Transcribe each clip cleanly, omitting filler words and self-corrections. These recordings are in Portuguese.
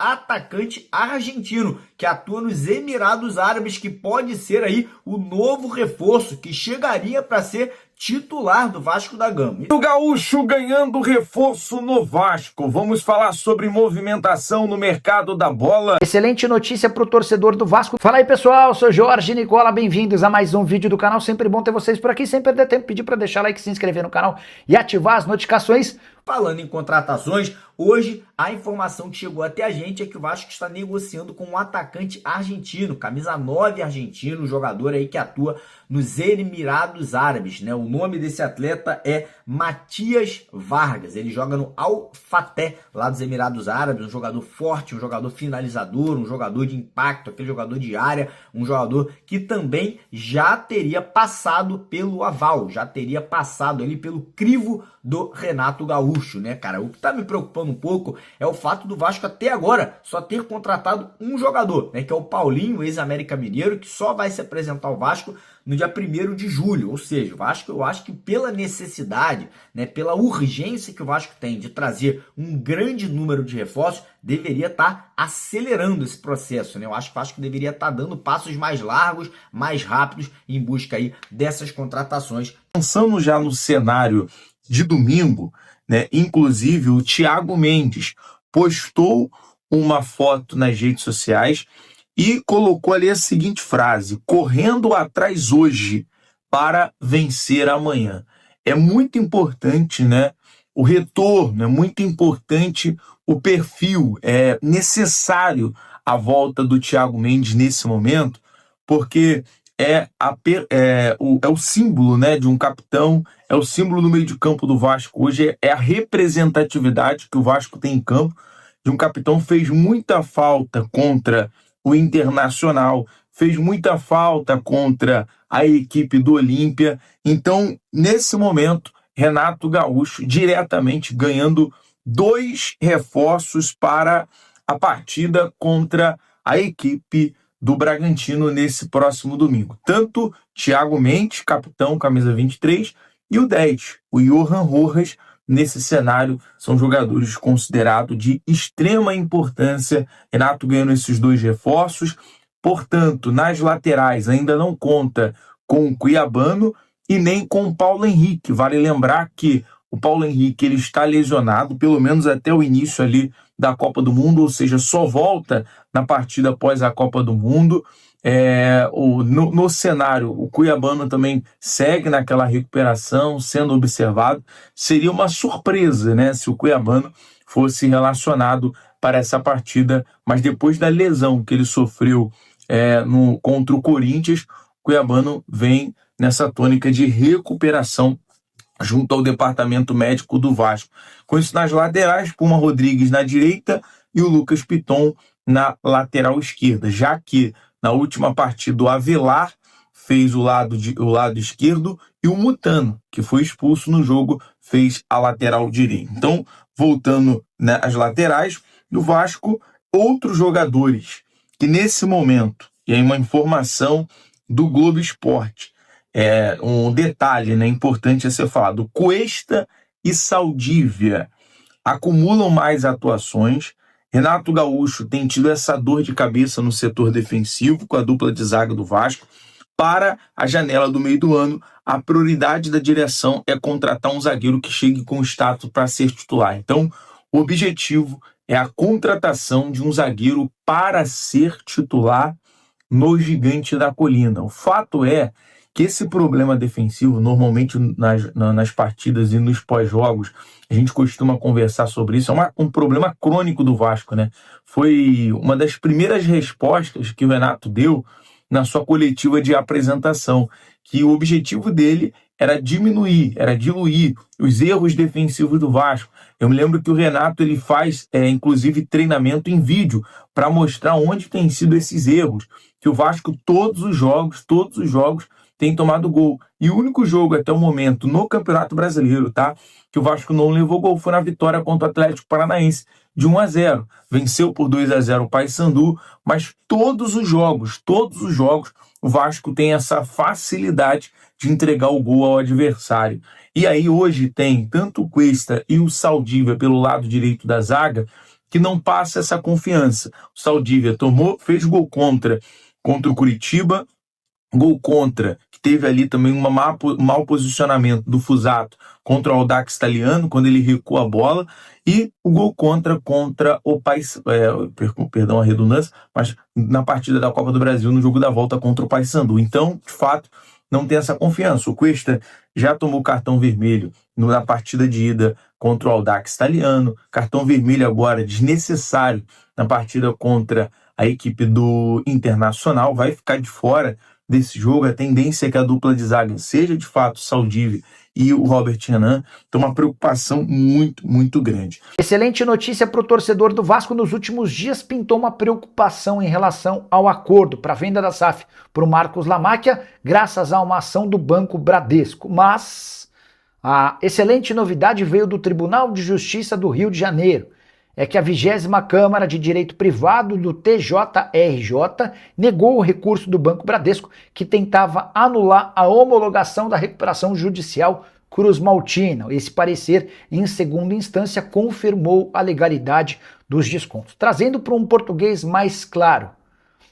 atacante argentino que atua nos Emirados Árabes, que pode ser aí o novo reforço que chegaria para ser titular do Vasco da Gama. O Gaúcho ganhando reforço no Vasco. Vamos falar sobre movimentação no mercado da bola. Excelente notícia para o torcedor do Vasco. Fala aí, pessoal, sou Jorge Nicola, bem-vindos a mais um vídeo do canal. Sempre bom ter vocês por aqui, sem perder tempo, pedir para deixar like, se inscrever no canal e ativar as notificações. Falando em contratações, hoje a informação que chegou até a gente é que o Vasco está negociando com um atacante argentino, camisa 9 argentino, um jogador aí que atua nos Emirados Árabes, né? O nome desse atleta é Matias Vargas, ele joga no Al Fateh, lá dos Emirados Árabes, um jogador forte, um jogador finalizador, um jogador de impacto, aquele jogador de área, um jogador que também já teria passado pelo aval, já teria passado ali pelo crivo do Renato Gaúcho, né, cara? O que tá me preocupando um pouco é o fato do Vasco até agora só ter contratado um jogador, né, que é o Paulinho, ex-América Mineiro, que só vai se apresentar ao Vasco no dia 1º de julho, ou seja, o Vasco, eu acho que pela necessidade, né, pela urgência que o Vasco tem de trazer um grande número de reforços, deveria estar acelerando esse processo, né? Eu acho que o Vasco deveria estar dando passos mais largos, mais rápidos em busca aí dessas contratações. Pensando já no cenário de domingo, né, inclusive o Thiago Mendes postou uma foto nas redes sociais e colocou ali a seguinte frase: correndo atrás hoje para vencer amanhã. É muito importante, né, o retorno, é muito importante o perfil, é necessário a volta do Thiago Mendes nesse momento, porque é o símbolo, né, de um capitão, é o símbolo no meio de campo do Vasco hoje, é a representatividade que o Vasco tem em campo de um capitão. Fez muita falta contra o Internacional, fez muita falta contra a equipe do Olímpia. Então, nesse momento, Renato Gaúcho diretamente ganhando 2 reforços para a partida contra a equipe do Bragantino nesse próximo domingo. Tanto Thiago Mendes, capitão, camisa 23, e o 10, o Johan Rojas. Nesse cenário, são jogadores considerados de extrema importância. Renato ganhando esses 2 reforços. Portanto, nas laterais ainda não conta com o Cuiabano e nem com o Paulo Henrique. Vale lembrar que o Paulo Henrique ele está lesionado, pelo menos até o início ali da Copa do Mundo, ou seja, só volta na partida após a Copa do Mundo. No cenário, o Cuiabano também segue naquela recuperação, sendo observado. Seria uma surpresa, né, se o Cuiabano fosse relacionado para essa partida, mas depois da lesão que ele sofreu contra o Corinthians, o Cuiabano vem nessa tônica de recuperação junto ao departamento médico do Vasco. Com isso nas laterais, Puma Rodrigues na direita e o Lucas Piton na lateral esquerda, já que na última partida o Avelar fez o lado esquerdo e o Mutano, que foi expulso no jogo, fez a lateral direita. Então, voltando, né, às laterais, do Vasco, outros jogadores que nesse momento, e aí uma informação do Globo Esporte, um detalhe, né, importante a ser falado: Cuesta e Saldívia acumulam mais atuações. Renato Gaúcho tem tido essa dor de cabeça no setor defensivo com a dupla de zaga do Vasco. Para a janela do meio do ano, a prioridade da direção é contratar um zagueiro que chegue com status para ser titular. Então, o objetivo é a contratação de um zagueiro para ser titular no Gigante da Colina. O fato é que esse problema defensivo, normalmente nas partidas e nos pós-jogos, a gente costuma conversar sobre isso, é um problema crônico do Vasco, né? Foi uma das primeiras respostas que o Renato deu na sua coletiva de apresentação, que o objetivo dele era diluir os erros defensivos do Vasco. Eu me lembro que o Renato ele faz, inclusive, treinamento em vídeo para mostrar onde tem sido esses erros, que o Vasco, todos os jogos, tem tomado gol. E o único jogo até o momento no Campeonato Brasileiro, tá, que o Vasco não levou gol foi na vitória contra o Atlético Paranaense de 1-0. Venceu por 2-0 o Paysandu, mas todos os jogos, o Vasco tem essa facilidade de entregar o gol ao adversário. E aí hoje tem tanto o Cuesta e o Saldívia pelo lado direito da zaga, que não passa essa confiança. O Saldívia fez gol contra o Curitiba, gol contra, que teve ali também um mau posicionamento do Fusato contra o Audax Italiano, quando ele recua a bola, e o gol contra o perdão a redundância, mas na partida da Copa do Brasil, no jogo da volta contra o Paysandu. Então, de fato, não tem essa confiança. O Cuesta já tomou cartão vermelho na partida de ida contra o Audax Italiano, cartão vermelho agora desnecessário na partida contra a equipe do Internacional, vai ficar de fora desse jogo. A tendência é que a dupla de zaga seja de fato o Saldívia e o Robert Renan. Então, uma preocupação muito, muito grande. Excelente notícia para o torcedor do Vasco. Nos últimos dias pintou uma preocupação em relação ao acordo para a venda da SAF para o Marcos Lamáquia, graças a uma ação do Banco Bradesco. Mas a excelente novidade veio do Tribunal de Justiça do Rio de Janeiro. É que a 20ª Câmara de Direito Privado do TJRJ negou o recurso do Banco Bradesco, que tentava anular a homologação da recuperação judicial Cruz-Maltina. Esse parecer, em segunda instância, confirmou a legalidade dos descontos. Trazendo para um português mais claro,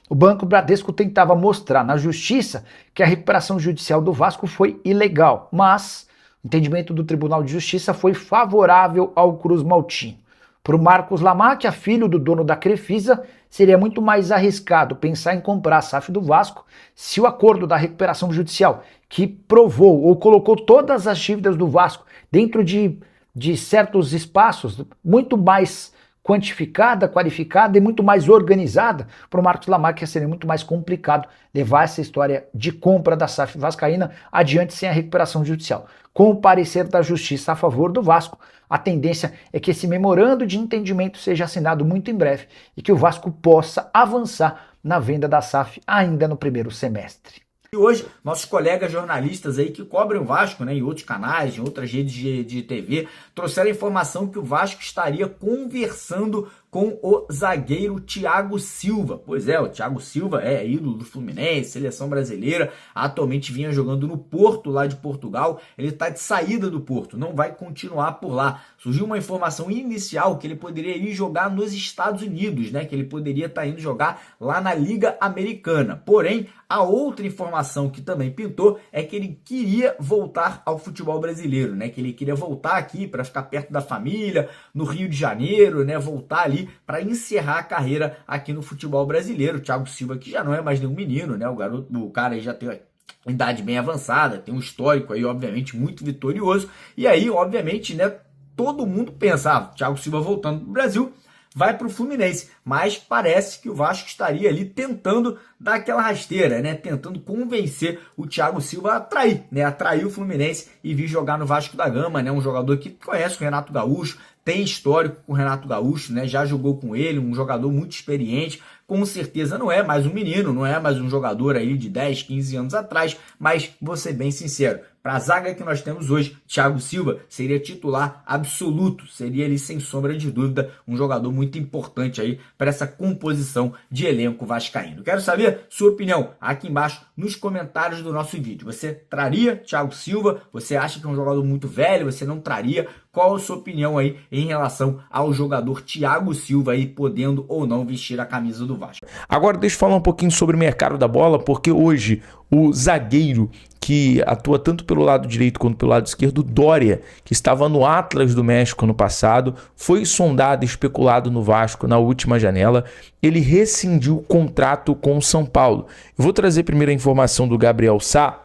o Banco Bradesco tentava mostrar na justiça que a recuperação judicial do Vasco foi ilegal, mas o entendimento do Tribunal de Justiça foi favorável ao Cruz-Maltino. Para o Marcos Lamáquia, filho do dono da Crefisa, seria muito mais arriscado pensar em comprar a SAF do Vasco se o acordo da recuperação judicial, que provou ou colocou todas as dívidas do Vasco dentro de certos espaços, muito mais quantificada, qualificada e muito mais organizada, para o Marcos Lamáquia seria muito mais complicado levar essa história de compra da SAF vascaína adiante sem a recuperação judicial. Com o parecer da Justiça a favor do Vasco, a tendência é que esse memorando de entendimento seja assinado muito em breve e que o Vasco possa avançar na venda da SAF ainda no primeiro semestre. E hoje, nossos colegas jornalistas aí que cobrem o Vasco, né, em outros canais, em outras redes de TV, trouxeram a informação que o Vasco estaria conversando com o zagueiro Thiago Silva. Pois é, o Thiago Silva é ídolo do Fluminense, seleção brasileira, atualmente vinha jogando no Porto, lá de Portugal. Ele está de saída do Porto, não vai continuar por lá. Surgiu uma informação inicial que ele poderia ir jogar nos Estados Unidos, né, que ele poderia estar indo jogar lá na Liga Americana. Porém, a outra informação que também pintou é que ele queria voltar ao futebol brasileiro, né, que ele queria voltar aqui para ficar perto da família, no Rio de Janeiro, né, voltar ali para encerrar a carreira aqui no futebol brasileiro. O Thiago Silva, que já não é mais nenhum menino, né? O cara aí já tem uma idade bem avançada, tem um histórico aí, obviamente, muito vitorioso. E aí, obviamente, né, todo mundo pensa, Thiago Silva voltando pro Brasil, vai para o Fluminense, mas parece que o Vasco estaria ali tentando dar aquela rasteira, né? Tentando convencer o Thiago Silva a atrair, né? Atrair o Fluminense e vir jogar no Vasco da Gama, né? Um jogador que conhece o Renato Gaúcho, tem histórico com o Renato Gaúcho, né? Já jogou com ele, um jogador muito experiente. Com certeza não é mais um menino, não é mais um jogador aí de 10, 15 anos atrás, mas vou ser bem sincero, para a zaga que nós temos hoje, Thiago Silva seria titular absoluto, seria ali sem sombra de dúvida um jogador muito importante aí para essa composição de elenco vascaíno. Quero saber sua opinião aqui embaixo nos comentários do nosso vídeo. Você traria Thiago Silva? Você acha que é um jogador muito velho? Você não traria? Qual a sua opinião aí em relação ao jogador Thiago Silva aí podendo ou não vestir a camisa do Vasco? Agora deixa eu falar um pouquinho sobre o mercado da bola, porque hoje o zagueiro que atua tanto pelo lado direito quanto pelo lado esquerdo, Doria, que estava no Atlas do México no passado, foi sondado e especulado no Vasco na última janela. Ele rescindiu o contrato com o São Paulo. Eu vou trazer primeiro a informação do Gabriel Sá,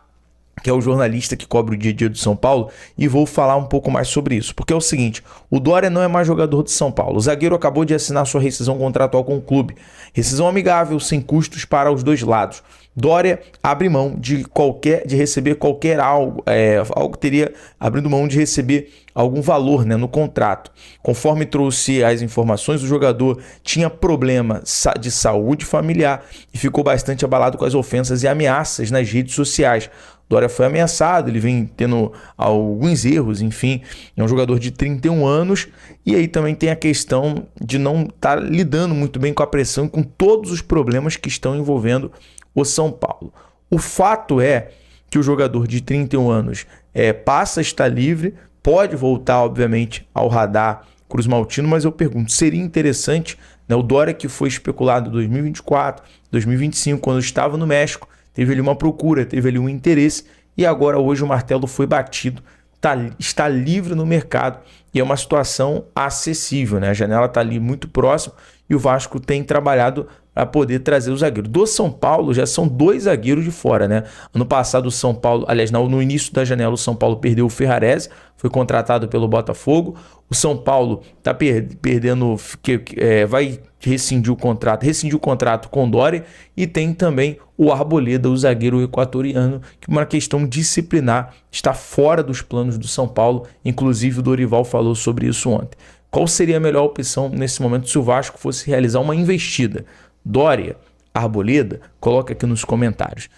que é o jornalista que cobre o dia a dia do São Paulo, e vou falar um pouco mais sobre isso. Porque é o seguinte, o Doria não é mais jogador de São Paulo. O zagueiro acabou de assinar sua rescisão contratual com o clube. Rescisão amigável, sem custos para os dois lados. Doria abre mão de receber qualquer algo teria abrindo mão de receber algum valor, né, no contrato. Conforme trouxe as informações, o jogador tinha problema de saúde familiar e ficou bastante abalado com as ofensas e ameaças nas redes sociais. Doria foi ameaçado, ele vem tendo alguns erros, enfim, é um jogador de 31 anos e aí também tem a questão de não estar lidando muito bem com a pressão e com todos os problemas que estão envolvendo o São Paulo. O fato é que o jogador de 31 anos passa a estar livre, pode voltar, obviamente, ao radar Cruz Maltino, mas eu pergunto, seria interessante, né, o Dória que foi especulado em 2024, 2025, quando estava no México, teve ali uma procura, teve ali um interesse, e agora hoje o martelo foi batido, está livre no mercado e é uma situação acessível, né? A janela está ali muito próxima e o Vasco tem trabalhado para poder trazer o zagueiro. Do São Paulo já são 2 zagueiros de fora, né? Ano passado o São Paulo, aliás, no início da janela o São Paulo perdeu o Ferrarese, foi contratado pelo Botafogo. O São Paulo está perdendo, vai rescindiu o contrato com o Dória, e tem também o Arboleda, o zagueiro equatoriano, que uma questão disciplinar está fora dos planos do São Paulo, inclusive o Dorival falou sobre isso ontem. Qual seria a melhor opção nesse momento se o Vasco fosse realizar uma investida? Dória, Arboleda? Coloca aqui nos comentários.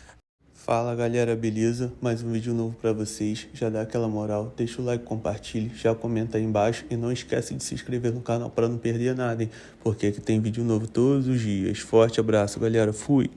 Fala galera, beleza? Mais um vídeo novo pra vocês, já dá aquela moral, deixa o like, compartilhe, já comenta aí embaixo e não esquece de se inscrever no canal para não perder nada, hein? Porque aqui tem vídeo novo todos os dias. Forte abraço galera, fui!